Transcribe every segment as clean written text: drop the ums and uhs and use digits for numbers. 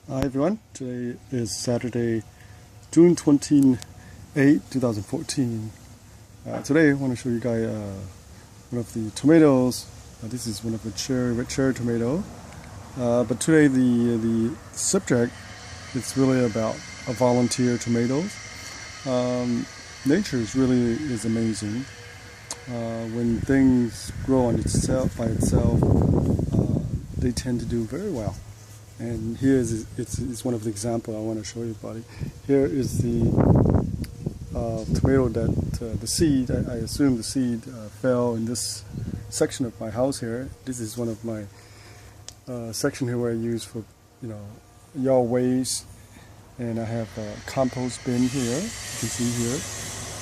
Hi everyone, today is Saturday, June 2014. Today I want to show you guys one of the tomatoes. This is one of the red cherry tomato. But today the subject is really about a volunteer tomatoes. Nature is amazing. When things grow on itself by itself, they tend to do very well. And here it's one of the examples I want to show you, buddy. Here is the tomato that the seed, I assume the seed fell in this section of my house here. This is one of my section here where I use for, yard waste. And I have a compost bin here, you can see here.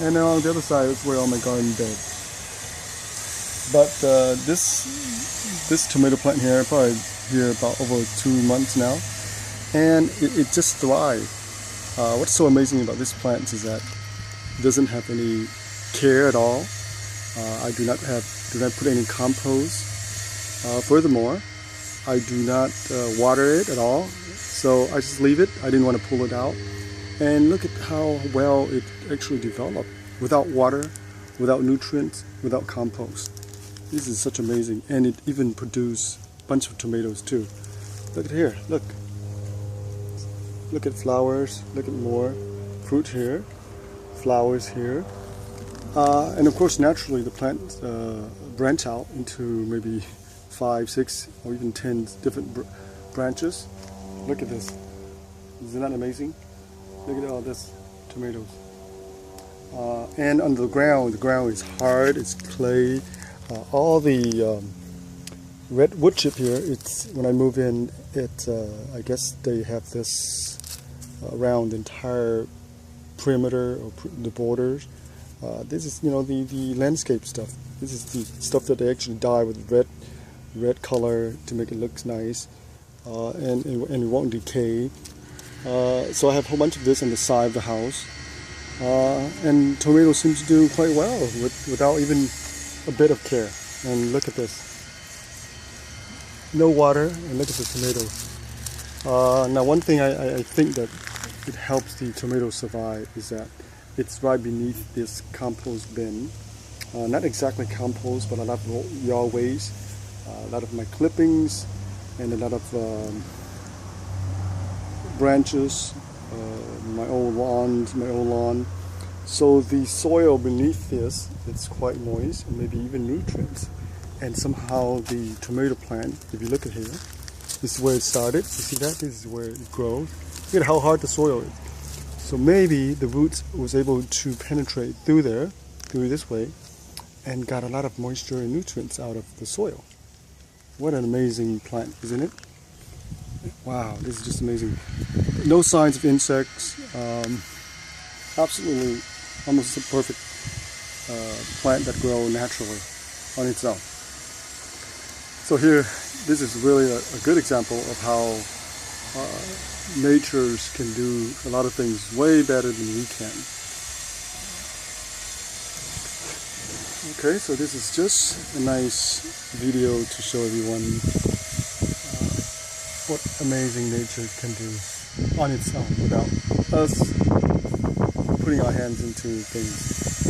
And then on the other side is where all my garden bed. But this tomato plant here, probably here about over 2 months now, and it just thrives. What's so amazing about this plant is that it doesn't have any care at all. I do not put any compost. Furthermore, I do not water it at all, so I just leave it. I didn't want to pull it out, and look at how well it actually developed without water, without nutrients, without compost. This is such amazing, and it even produced a bunch of tomatoes too. Look at here, look at flowers, look at more fruit here, flowers here, and of course naturally the plant branch out into maybe 5, 6, or even 10 different branches. Look at this, isn't that amazing? Look at all this tomatoes. And on the ground is hard, it's clay. All the red wood chip here, it's when I move in, I guess they have this around the entire perimeter or the borders. This is, the landscape stuff. This is the stuff that they actually dye with red color to make it look nice, and it won't decay. So I have a whole bunch of this on the side of the house, and tomatoes seem to do quite well without even a bit of care. And look at this, no water, and look at the tomatoes. Now one thing I think that it helps the tomatoes survive is that it's right beneath this compost bin. Not exactly compost, but a lot of yard waste, a lot of my clippings, and a lot of branches, my old lawn. So the soil beneath this, it's quite moist, and maybe even nutrients. And somehow the tomato plant, if you look at here, this is where it started. You see that? This is where it grows. Look at how hard the soil is. So maybe the roots was able to penetrate through this way, and got a lot of moisture and nutrients out of the soil. What an amazing plant, isn't it? Wow, this is just amazing. No signs of insects. Absolutely almost a perfect plant that grows naturally on its own. So here, this is really a good example of how nature can do a lot of things way better than we can. Okay, so this is just a nice video to show everyone what amazing nature can do on its own without us putting our hands into things.